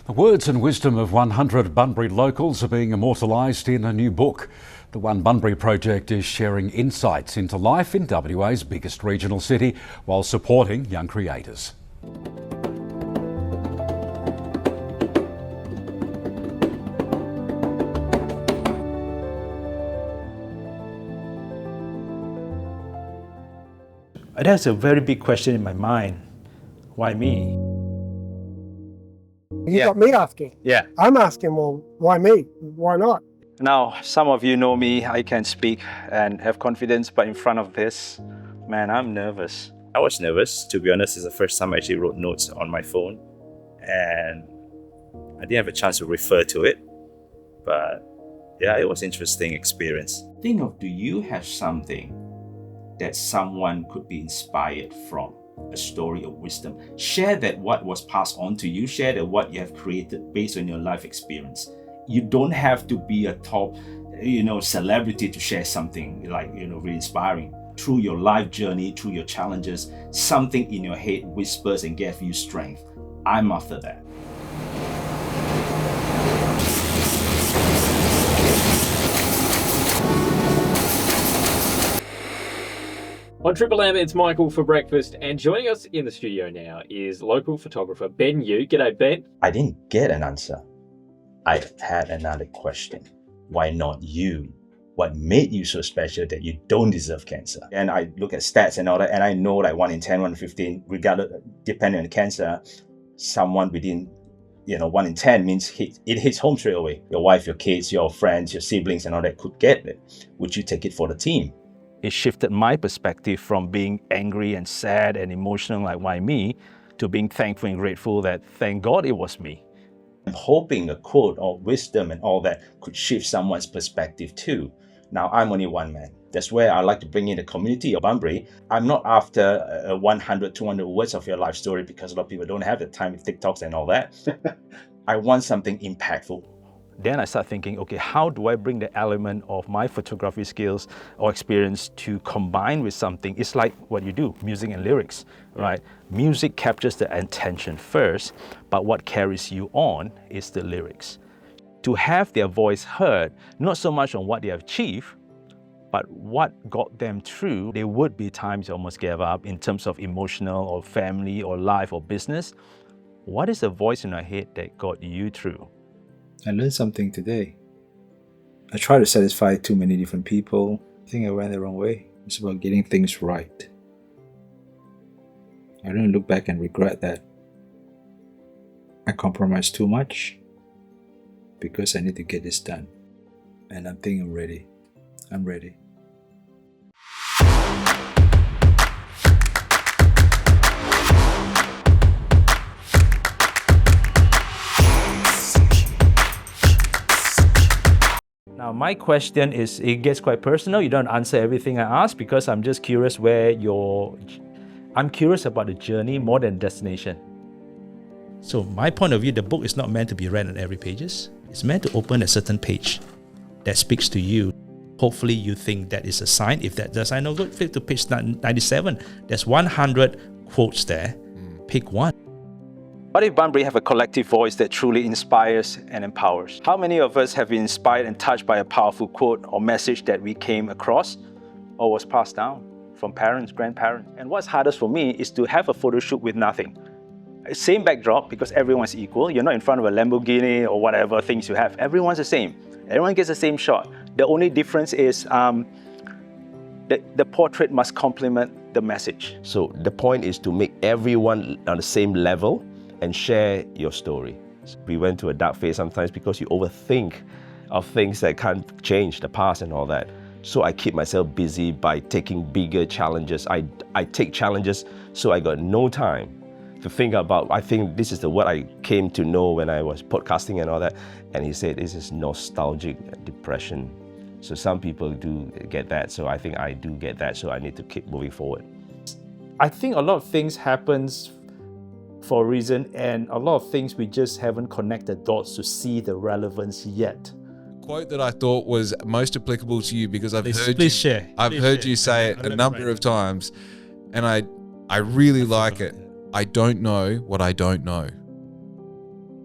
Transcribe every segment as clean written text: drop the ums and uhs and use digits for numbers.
The words and wisdom of 100 Bunbury locals are being immortalised in a new book. The One Bunbury project is sharing insights into life in WA's biggest regional city while supporting young creators. That's a very big question in my mind. Why me? You got me asking. Yeah. I'm asking, well, why me? Why not? Now, some of you know me, I can speak and have confidence, but in front of this, man, I'm nervous. I was nervous, to be honest. It's the first time I actually wrote notes on my phone, and I didn't have a chance to refer to it. But yeah, it was an interesting experience. Think of, do you have something that someone could be inspired from? A story of wisdom. Share that what was passed on to you. Share that what you have created based on your life experience. You don't have to be a top, celebrity to share something like, really inspiring. Through your life journey, through your challenges, something in your head whispers and gives you strength. I'm after that. On Triple M, it's Michael for breakfast, and joining us in the studio now is local photographer Ben Yu. G'day, Ben. I didn't get an answer. I had another question. Why not you? What made you so special that you don't deserve cancer? And I look at stats and all that, and I know like 1 in 10, 1 in 15, regardless, depending on the cancer, someone within 1 in 10 means it hits home straight away. Your wife, your kids, your friends, your siblings and all that could get it. Would you take it for the team? It shifted my perspective from being angry and sad and emotional like why me, to being thankful and grateful that thank God it was me. I'm hoping a quote or wisdom and all that could shift someone's perspective too. Now, I'm only one man. That's where I like to bring in the community of Bunbury. I'm not after 100, 200 words of your life story because a lot of people don't have the time with TikToks and all that. I want something impactful. Then I start thinking, okay, how do I bring the element of my photography skills or experience to combine with something? It's like what you do, music and lyrics, right? Music captures the attention first, but what carries you on is the lyrics. To have their voice heard, not so much on what they have achieved, but what got them through. There would be times you almost gave up in terms of emotional or family or life or business. What is the voice in your head that got you through? I learned something today. I try to satisfy too many different people. I think I went the wrong way. It's about getting things right. I don't look back and regret that. I compromised too much because I need to get this done. And I think I'm ready. I'm ready. Now, my question is, it gets quite personal. You don't answer everything I ask because I'm just curious I'm curious about the journey more than destination. So my point of view, the book is not meant to be read on every pages. It's meant to open a certain page that speaks to you. Hopefully you think that is a sign. If that does, I know, go flip to page 97. There's 100 quotes there. Pick one. What if Bunbury have a collective voice that truly inspires and empowers? How many of us have been inspired and touched by a powerful quote or message that we came across or was passed down from parents, grandparents? And what's hardest for me is to have a photo shoot with nothing. Same backdrop because everyone's equal. You're not in front of a Lamborghini or whatever things you have. Everyone's the same. Everyone gets the same shot. The only difference is the portrait must complement the message. So the point is to make everyone on the same level and share your story. We went to a dark phase sometimes because you overthink of things that can't change, the past and all that. So I keep myself busy by taking bigger challenges. I take challenges, so I got no time to think about. I think this is the word I came to know when I was podcasting and all that. And he said, this is nostalgic depression. So some people do get that. So I think I do get that. So I need to keep moving forward. I think a lot of things happens for a reason, and a lot of things we just haven't connected dots to see the relevance yet. Quote that I thought was most applicable to you because I've heard you say it a number of times, and I really like it. I don't know what I don't know.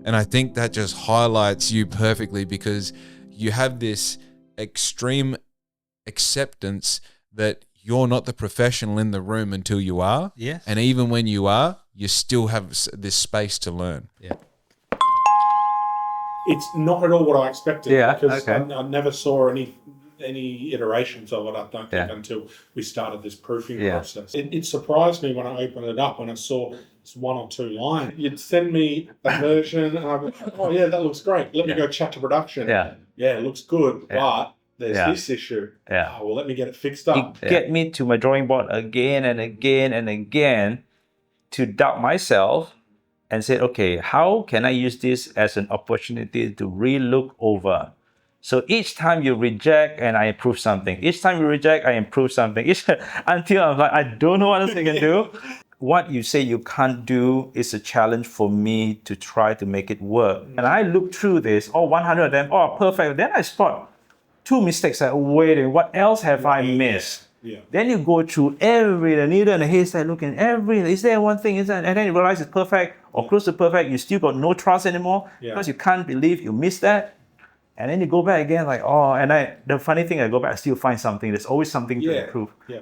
And I think that just highlights you perfectly, because you have this extreme acceptance that you're not the professional in the room until you are. Yes. And even when you are, you still have this space to learn. Yeah. It's not at all what I expected. Yeah, because okay. I never saw any iterations of it, I don't think, until we started this proofing process. It surprised me when I opened it up and I saw it's 1 or 2 lines. You'd send me a version and I'd be, oh yeah, that looks great. Let me go chat to production. Yeah, it looks good, but there's this issue. Oh, well, let me get it fixed up. It get me to my drawing board again and again and again to doubt myself and say, okay, how can I use this as an opportunity to re-look over? So each time you reject and I improve something. Each time you reject, I improve something. Until I'm like, I don't know what else I can do. What you say you can't do is a challenge for me to try to make it work. And I look through this, 100 of them, perfect. Then I spot 2 mistakes. Like, wait, what else have I missed? Yeah. Then you go through the needle and the haystack, looking is there one thing, and then you realize it's perfect or close to perfect. You still got no trust anymore because you can't believe you missed that. And then you go back again, like, the funny thing, I go back, I still find something. There's always something to improve. Yeah.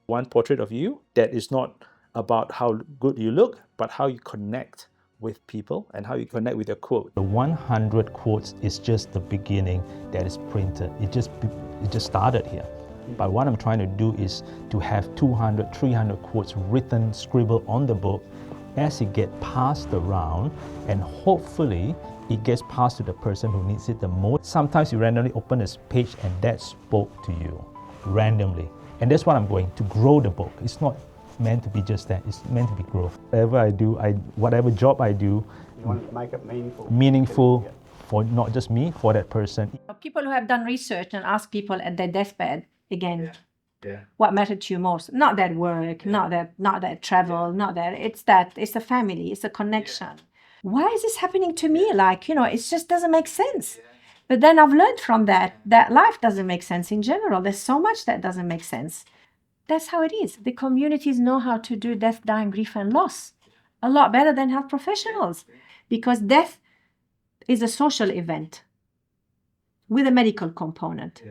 One portrait of you that is not about how good you look, but how you connect with people and how you connect with your quote. The 100 quotes is just the beginning that is printed. It just started here. But what I'm trying to do is to have 200, 300 quotes written, scribbled on the book as it gets passed around, and hopefully it gets passed to the person who needs it the most. Sometimes you randomly open this page and that spoke to you randomly. And that's what I'm going to grow the book. It's not meant to be just that, it's meant to be growth. Whatever I do, whatever job I do, you want to make it meaningful. Meaningful for not just me, for that person. People who have done research and ask people at their deathbed, again, what mattered to you most? Not that work, not that travel, not that, it's the family, it's the connection. Why is this happening to me? Like, it just doesn't make sense. But then I've learned from that life doesn't make sense in general. There's so much that doesn't make sense. That's how it is. The communities know how to do death, dying, grief, and loss a lot better than health professionals, because death is a social event with a medical component.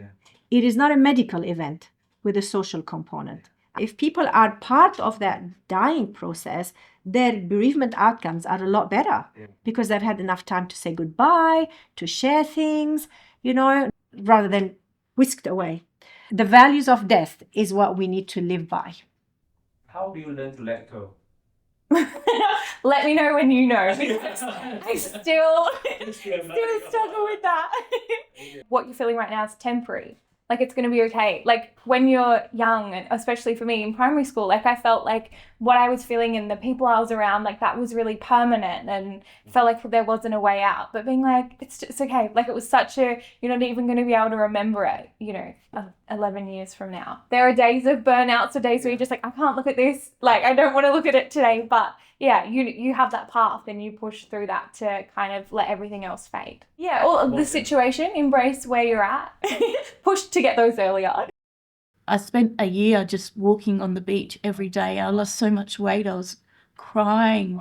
It is not a medical event with a social component. If people are part of that dying process, their bereavement outcomes are a lot better because they've had enough time to say goodbye, to share things, rather than whisked away. The values of death is what we need to live by. How do you learn to let go? Let me know when you know. I still struggle with that. What you're feeling right now is temporary. Like, it's going to be okay. Like, when you're young, and especially for me in primary school, like, I felt like what I was feeling and the people I was around, like, that was really permanent, and felt like there wasn't a way out. But being like, it's okay. Like, it was such a, you're not even going to be able to remember it, 11 years from now. There are days of burnouts or days where you're just like, I can't look at this. Like, I don't want to look at it today. But yeah, you have that path and you push through that to kind of let everything else fade. Yeah, or the situation, embrace where you're at. Push to get those earlier. I spent a year just walking on the beach every day. I lost so much weight. I was crying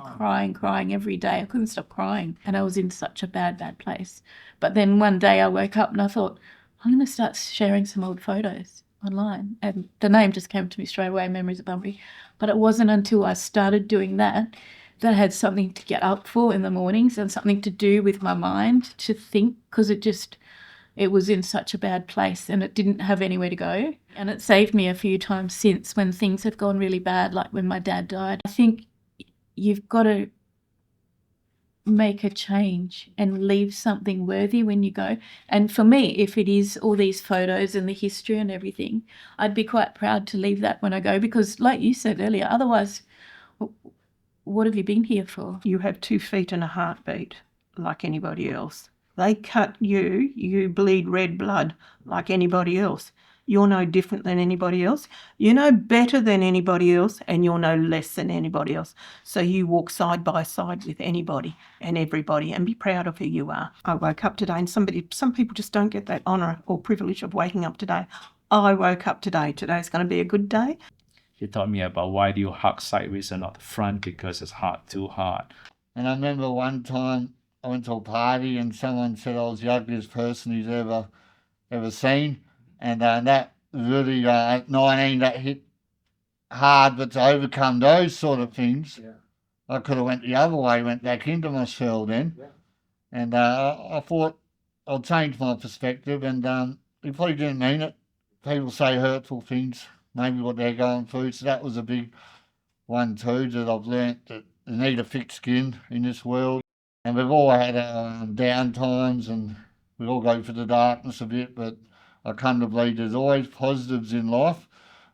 every day. I couldn't stop crying. And I was in such a bad place. But then one day I woke up and I thought, I'm going to start sharing some old photos online. And the name just came to me straight away, Memories of Bunbury. But it wasn't until I started doing that I had something to get up for in the mornings and something to do with my mind, to think, because it was in such a bad place and it didn't have anywhere to go. And it saved me a few times since when things have gone really bad, like when my dad died. I think you've got to make a change and leave something worthy when you go. And for me, if it is all these photos and the history and everything, I'd be quite proud to leave that when I go, because like you said earlier, otherwise, what have you been here for? You have 2 feet and a heartbeat like anybody else. They cut you, you bleed red blood like anybody else. You're no different than anybody else. You're no better than anybody else, and you're no less than anybody else. So you walk side by side with anybody and everybody and be proud of who you are. I woke up today, and some people just don't get that honour or privilege of waking up today. I woke up today. Today's going to be a good day. He taught me about why do you hug sideways and not the front, because it's too hard. And I remember one time I went to a party and someone said I was the ugliest person he's ever seen, and that really at 19 that hit hard. But to overcome those sort of things, I could have went the other way, went back into myself then, and I thought I'll change my perspective. And he probably didn't mean it. People say hurtful things, maybe what they're going through. So that was a big one too, that I've learnt that you need a thick skin in this world. And we've all had our down times, and we all go for the darkness a bit, but I come to believe there's always positives in life.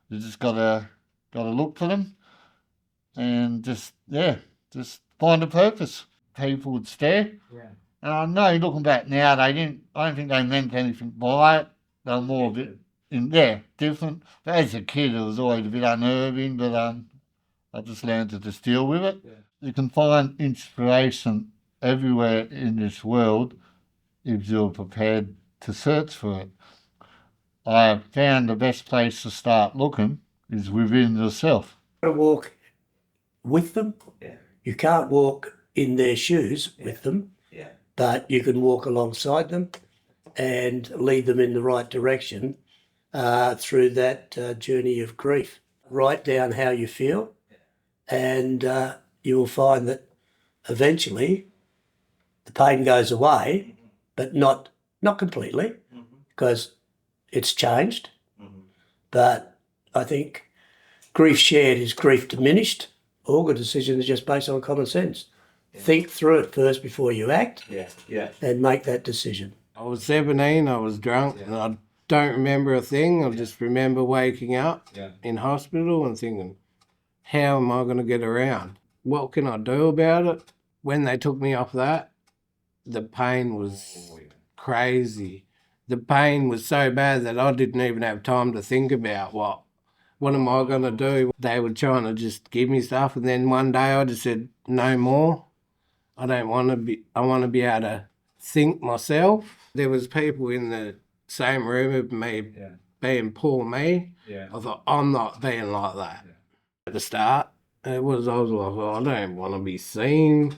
You just gotta look for them, and just find a purpose. People would stare. And I know looking back now, I don't think they meant anything by it. They were more a bit different. But as a kid, it was always a bit unnerving, but I just learned to just deal with it. You can find inspiration everywhere in this world if you're prepared to search for it. I have found the best place to start looking is within yourself. You gotta walk with them. You can't walk in their shoes with them, but you can walk alongside them and lead them in the right direction through that journey of grief. Write down how you feel, and you will find that eventually the pain goes away, but not completely, because it's changed. But I think grief shared is grief diminished. All good decisions are just based on common sense. Think through it first before you act, and make that decision. I was 17, I was drunk, and I don't remember a thing. I just remember waking up in hospital and thinking, how am I going to get around? What can I do about it? When they took me off that, the pain was crazy. The pain was so bad that I didn't even have time to think about what am I going to do. They were trying to just give me stuff, and then one day I just said, no more. I want to be able to think myself. There was people in the same room with me being poor me. I thought, I'm not being like that. At the start, I was like, I don't want to be seen.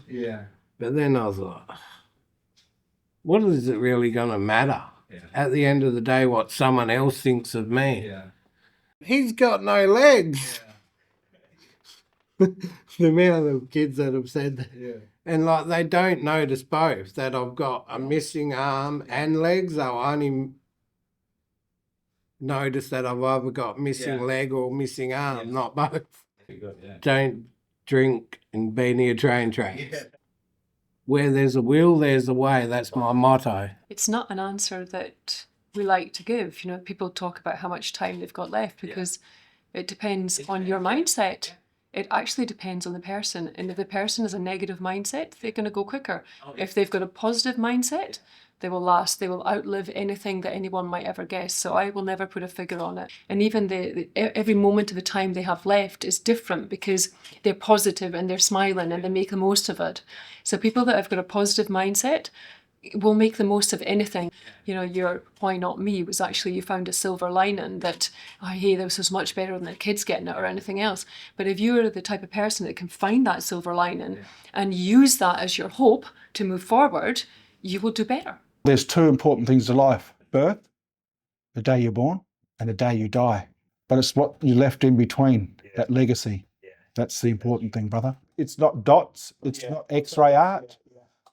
But then I thought, what is it really going to matter? At the end of the day, what someone else thinks of me. He's got no legs. The amount of kids that have said that. And like they don't notice both, that I've got a missing arm and legs. They'll only notice that I've either got missing leg or missing arm, not both. Don't drink and be near train tracks. Where there's a will, there's a way. That's my motto. It's not an answer that we like to give. You know, people talk about how much time they've got left because it depends on your mindset. It actually depends on the person. And if the person has a negative mindset, they're going to go quicker. If they've got a positive mindset, they will last. They will outlive anything that anyone might ever guess. So I will never put a figure on it. And even every moment of the time they have left is different because they're positive and they're smiling and they make the most of it. So people that have got a positive mindset will make the most of anything. You know, your why not me was actually you found a silver lining that, oh, hey, this was much better than the kids getting it or anything else. But if you're the type of person that can find that silver lining and use that as your hope to move forward, you will do better. There's two important things to life: birth, the day you're born, and the day you die. But it's what you left in between, that legacy. That's the important thing, brother. It's not dots, it's not X-ray art,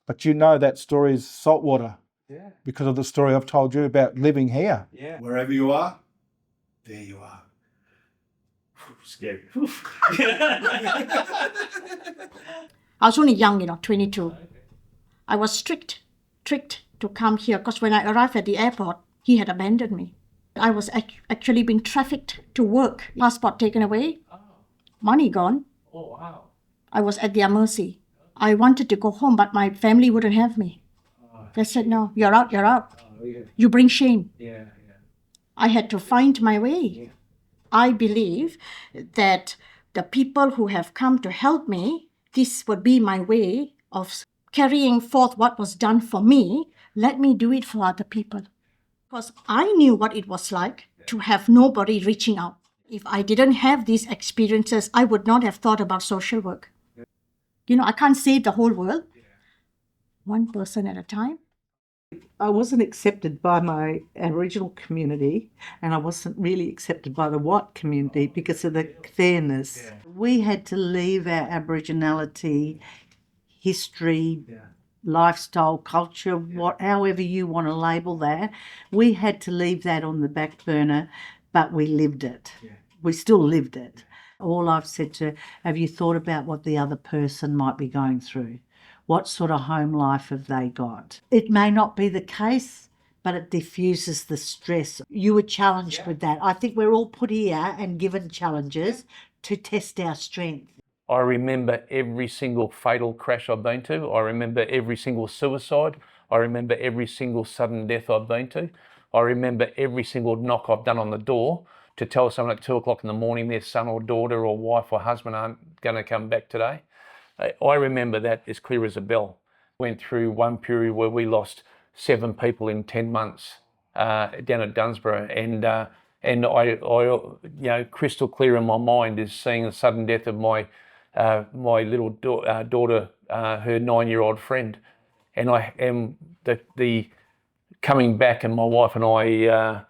but you know that story is saltwater because of the story I've told you about living here. Wherever you are, there you are. Scary. I was only young, 22. I was tricked to come here because when I arrived at the airport, he had abandoned me. I was actually being trafficked to work. Passport taken away, money gone. Oh, wow. I was at their mercy. I wanted to go home, but my family wouldn't have me. They said, no, you're out. You bring shame. I had to find my way. I believe that the people who have come to help me, this would be my way of carrying forth what was done for me. Let me do it for other people. Because I knew what it was like to have nobody reaching out. If I didn't have these experiences, I would not have thought about social work. I can't save the whole world, one person at a time. I wasn't accepted by my Aboriginal community, and I wasn't really accepted by the white community because of the fairness. Yeah. We had to leave our Aboriginality, history, lifestyle, culture, however you want to label that. We had to leave that on the back burner, but we lived it. Yeah. We still lived it. All I've said to, have you thought about what the other person might be going through? What sort of home life have they got? It may not be the case, but it diffuses the stress. You were challenged with that. I think we're all put here and given challenges to test our strength. I remember every single fatal crash I've been to. I remember every single suicide. I remember every single sudden death I've been to. I remember every single knock I've done on the door to tell someone at 2 o'clock in the morning their son or daughter or wife or husband aren't going to come back today. I remember that as clear as a bell. Went through one period where we lost 7 people in 10 months down at Dunsborough, and I, you know, crystal clear in my mind is seeing the sudden death of my little daughter, her 9-year-old friend, and I am the coming back, and my wife and I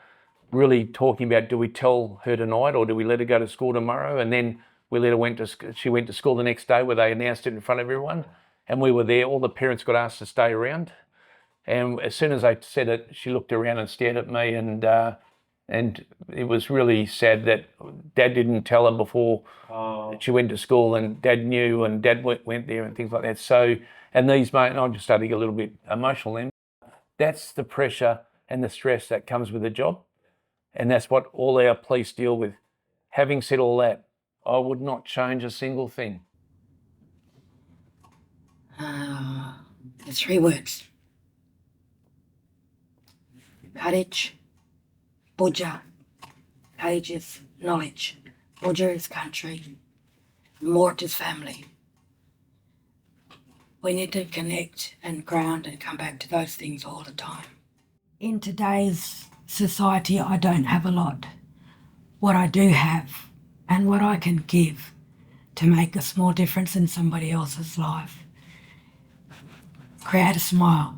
really talking about, do we tell her tonight or do we let her go to school tomorrow? And then we let her she went to school the next day where they announced it in front of everyone, and we were there. All the parents got asked to stay around, and as soon as I said it, she looked around and stared at me, and it was really sad that Dad didn't tell her before she went to school, and Dad knew, and Dad went there and things like that. So, and these moments, I just started to get a little bit emotional then. That's the pressure and the stress that comes with the job, and that's what all our police deal with. Having said all that, I would not change a single thing. The 3 words. Courage. Budja. Courage is knowledge. Budja is country. Mort is family. We need to connect and ground and come back to those things all the time. In today's society, I don't have a lot. What I do have and what I can give to make a small difference in somebody else's life. Create a smile,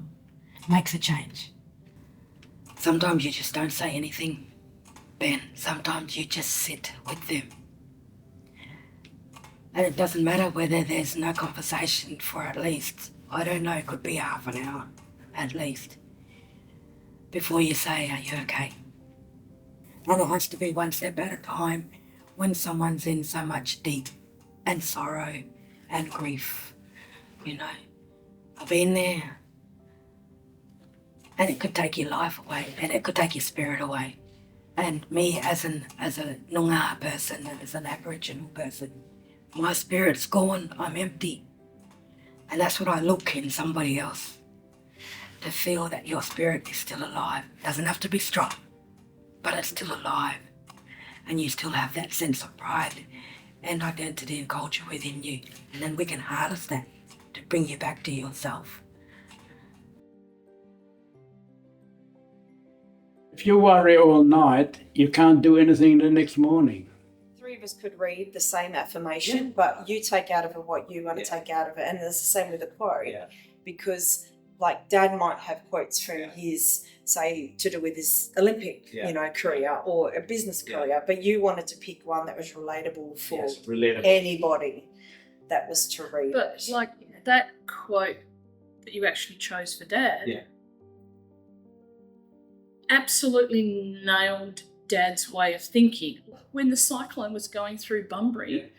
makes a change. Sometimes you just don't say anything, Ben. Sometimes you just sit with them. And it doesn't matter whether there's no conversation for at least, I don't know, it could be half an hour at least, before you say, are you okay? And it has to be one step at a time when someone's in so much deep and sorrow and grief, you know. I've been there. And it could take your life away, and it could take your spirit away. And me as a Noongar person, and as an Aboriginal person, my spirit's gone, I'm empty. And that's what I look in somebody else, to feel that your spirit is still alive. Doesn't have to be strong, but it's still alive. And you still have that sense of pride and identity and culture within you. And then we can harness that to bring you back to yourself. If you worry all night, you can't do anything the next morning. 3 of us could read the same affirmation, but you take out of it what you want to take out of it. And it's the same with the quote. Because like Dad might have quotes from his, say, to do with his Olympic, career or a business career, but you wanted to pick one that was relatable for anybody that was to read But it. like that quote that you actually chose for Dad, absolutely nailed Dad's way of thinking. When the cyclone was going through Bunbury,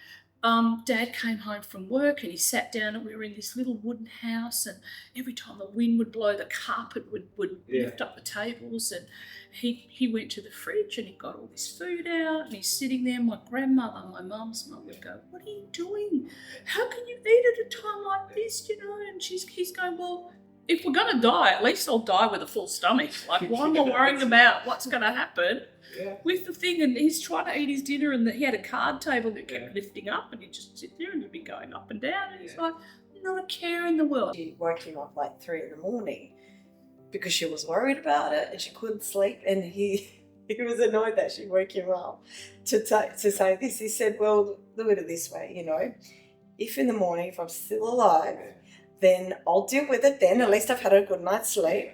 Dad came home from work and he sat down, and we were in this little wooden house, and every time the wind would blow, the carpet would lift up the tables, and he went to the fridge and he got all this food out, and he's sitting there. My grandmother, my mum's mum, would go, "What are you doing? How can you eat at a time like this?" And he's going, "Well, if we're going to die, at least I'll die with a full stomach. Like, why am I worrying about what's going to happen with the thing?" And he's trying to eat his dinner, and he had a card table that kept lifting up, and he'd just sit there and he'd be going up and down, and he's like, not a care in the world. She woke him up like 3 a.m. because she was worried about it and she couldn't sleep, and he was annoyed that she woke him up to say this. He said, "Well, look at it this way, if in the morning, if I'm still alive, then I'll deal with it then. At least I've had a good night's sleep.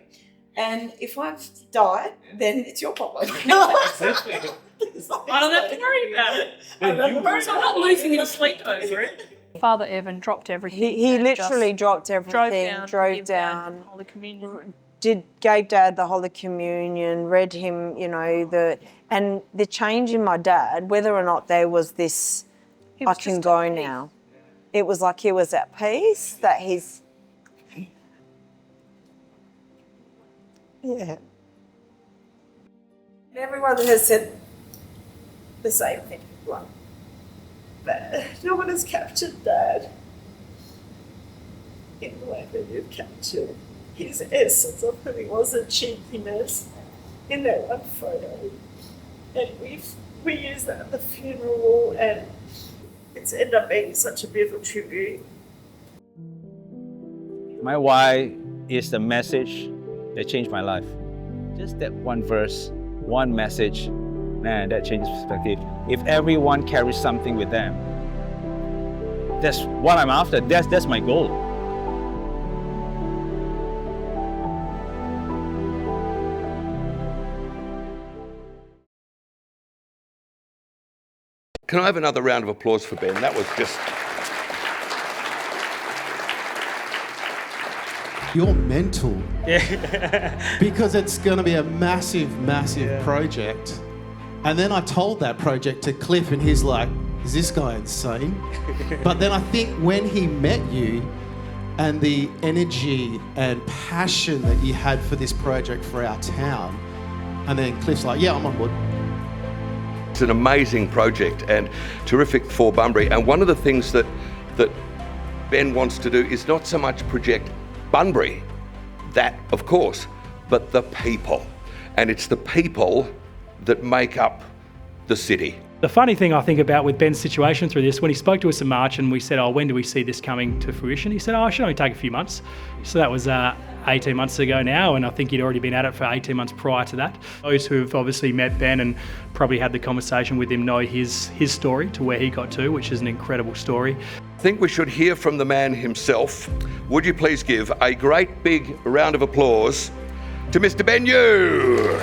And if I've died, then it's your problem. I don't have to worry about it. I'm not losing any sleep over it. Father Evan dropped everything. He and literally just dropped everything, drove down, gave Dad the Holy Communion, read him, you know, and the change in my dad, whether or not there was this, I can go now. It was like he was at peace, that he's, yeah. And everyone has said the same thing. Like, no one has captured Dad in the way that you've captured his essence of who he was, and cheekiness in that one photo. And we use that at the funeral, and it's ended up being such a beautiful tribute. My why is the message that changed my life. Just that one verse, one message, man, that changes perspective. If everyone carries something with them, that's what I'm after. That's my goal. Can I have another round of applause for Ben? That was just... You're mental. Because it's going to be a massive project. And then I told that project to Cliff and he's like, is this guy insane? But then I think when he met you and the energy and passion that you had for this project for our town, and then Cliff's like, yeah, I'm on board. It's an amazing project and terrific for Bunbury. And one of the things that Ben wants to do is not so much project Bunbury, that of course, but the people. And it's the people that make up the city. The funny thing I think about with Ben's situation through this, when he spoke to us in March and we said, oh, when do we see this coming to fruition? He said, oh, it should only take a few months. So that was 18 months ago now, and I think he'd already been at it for 18 months prior to that. Those who have obviously met Ben and probably had the conversation with him know his story to where he got to, which is an incredible story. I think we should hear from the man himself. Would you please give a great big round of applause to Mr. Ben Yu?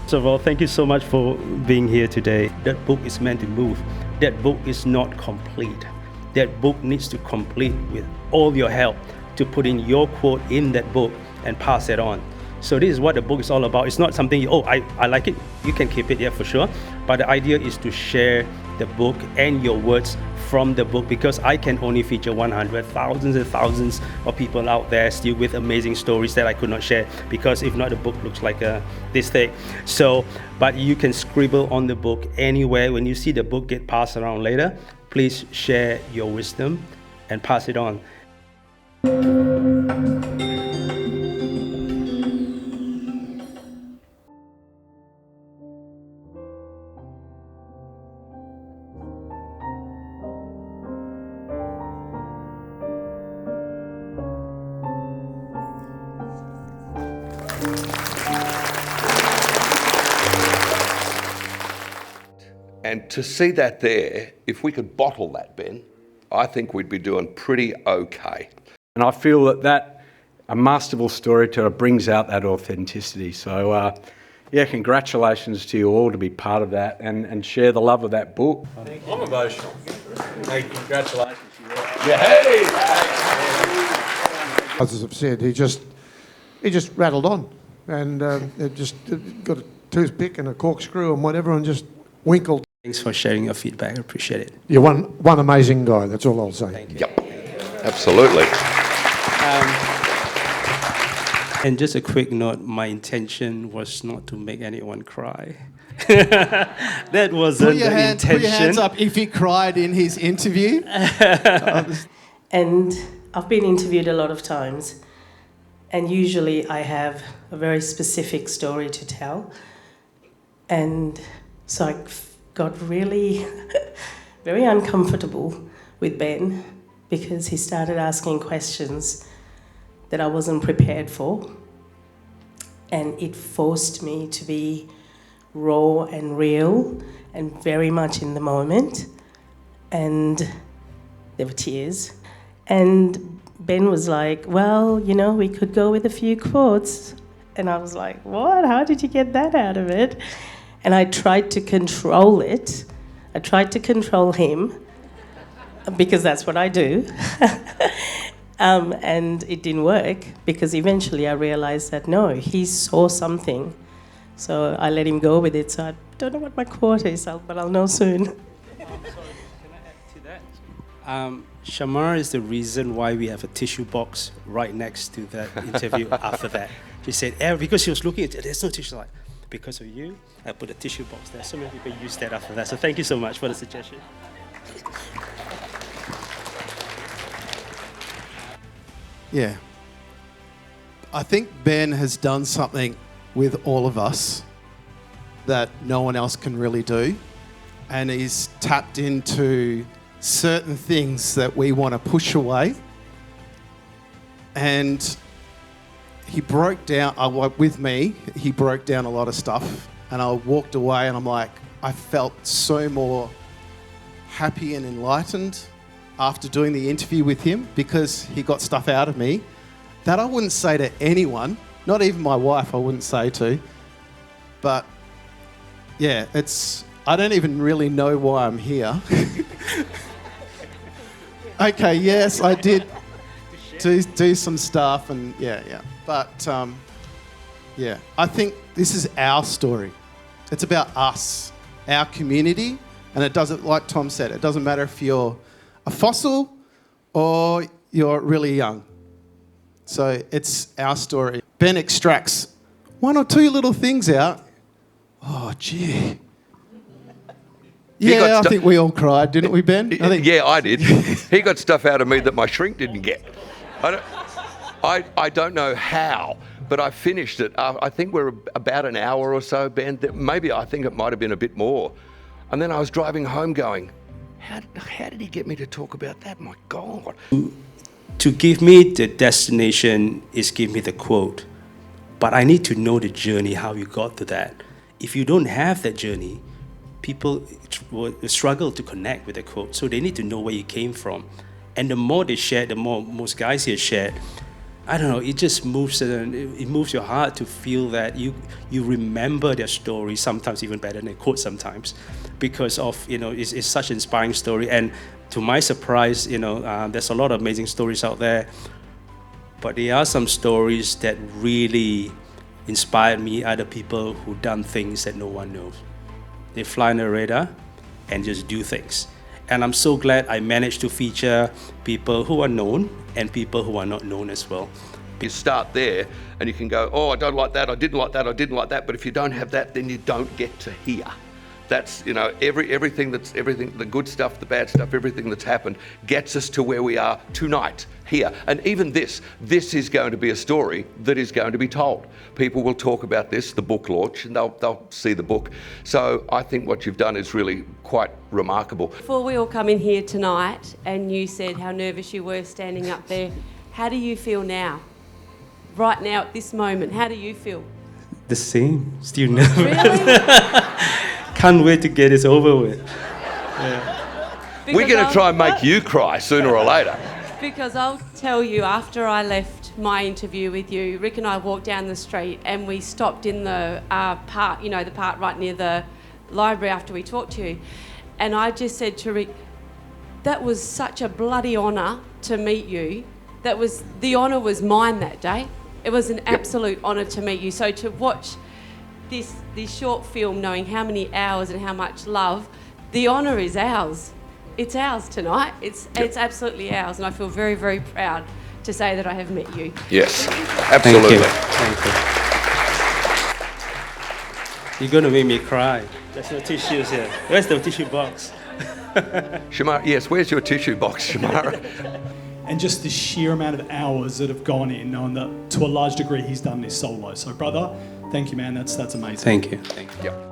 First of all, thank you so much for being here today. That book is meant to move. That book is not complete. That book needs to complete with all your help to put in your quote in that book and pass it on. So this is what the book is all about. It's not something, oh, I like it, you can keep it, yeah, for sure. But the idea is to share the book and your words from the book, because I can only feature 100, thousands and thousands of people out there still with amazing stories that I could not share, because if not, the book looks like this thick. So, but you can scribble on the book anywhere. When you see the book get passed around later, please share your wisdom and pass it on. And to see that there, if we could bottle that, Ben, I think we'd be doing pretty okay. And I feel that a masterful storyteller brings out that authenticity. So, yeah, congratulations to you all to be part of that and share the love of that book. I'm emotional. Hey, congratulations. Yeah, hey! As I've said, he just rattled on, and it just got a toothpick and a corkscrew and whatever, and just winkled. Thanks for sharing your feedback. I appreciate it. You're one amazing guy. That's all I'll say. Thank you. Yep, absolutely. And just a quick note, my intention was not to make anyone cry. That wasn't the intention. Put your hands up if he cried in his interview. And I've been interviewed a lot of times, and usually I have a very specific story to tell. And so I got really very uncomfortable with Ben, because he started asking questions that I wasn't prepared for, and it forced me to be raw and real and very much in the moment. And There were tears. And Ben was like, well, you know, we could go with a few quotes. And I was like, what? How did you get that out of it? And I tried to control it. I tried to control him because that's what I do. And it didn't work because eventually I realized that no, he saw something. So I let him go with it. So I don't know what my quote is, but I'll know soon. Shamar is the reason why we have a tissue box right next to that interview after that. She said, because she was looking at it, there's no tissue. Like, because of you, I put a tissue box there. So many people use that after that. So thank you so much for the suggestion. Yeah. I think Ben has done something with all of us that no one else can really do. And he's tapped into certain things that we want to push away. And he broke down, with me, he broke down a lot of stuff. And I walked away and I'm like, I felt so more happy and enlightened after doing the interview with him because he got stuff out of me that I wouldn't say to anyone, not even my wife I wouldn't say to. But yeah, I don't even really know why I'm here. Okay, yes, I did do some stuff and yeah. But yeah, I think this is our story. It's about us, our community, and it doesn't, like Tom said, it doesn't matter if you're a fossil or you're really young. So it's our story. Ben extracts one or two little things out. Oh, gee. Yeah, I think we all cried, didn't we, Ben? Yeah, I did. He got stuff out of me that my shrink didn't get. I don't know how, but I finished it. I think we're about an hour or so, Ben. Maybe I think it might have been a bit more. And then I was driving home going, how did he get me to talk about that? My God. To give me the destination is give me the quote. But I need to know the journey, how you got to that. If you don't have that journey, people will struggle to connect with the quote. So they need to know where you came from. And the more they share, the more most guys here shared, I don't know, it just moves it moves your heart to feel that you remember their story, sometimes even better than a quote sometimes, because of, it's such an inspiring story. And to my surprise, there's a lot of amazing stories out there, but there are some stories that really inspired me, other people who done things that no one knows. They fly on the radar and just do things. And I'm so glad I managed to feature people who are known and people who are not known as well. You start there and you can go, oh, I don't like that, I didn't like that, I didn't like that. But if you don't have that, then you don't get to here. That's, everything, the good stuff, the bad stuff, everything that's happened gets us to where we are tonight, here. And even this is going to be a story that is going to be told. People will talk about this, the book launch, and they'll see the book. So I think what you've done is really quite remarkable. Before we all come in here tonight, and you said how nervous you were standing up there, how do you feel now? Right now, at this moment, how do you feel? The same, still nervous. Really? Can't wait to get this over with. Yeah. We're going to try and make you cry sooner or later. Because I'll tell you, after I left my interview with you, Rick and I walked down the street and we stopped in the part, the part right near the library after we talked to you. And I just said to Rick, that was such a bloody honour to meet you. The honour was mine that day. It was an absolute honour to meet you. So to watch this short film, knowing how many hours and how much love, the honour is ours. It's ours tonight. It's absolutely ours, and I feel very, very proud to say that I have met you. Yes, absolutely. Thank you. You're going to make me cry. There's no tissues here. Where's the tissue box? Shamara, yes, where's your tissue box, Shamara? And just the sheer amount of hours that have gone in, knowing that to a large degree he's done this solo. So, brother, thank you, man. That's amazing. Thank you. Yep.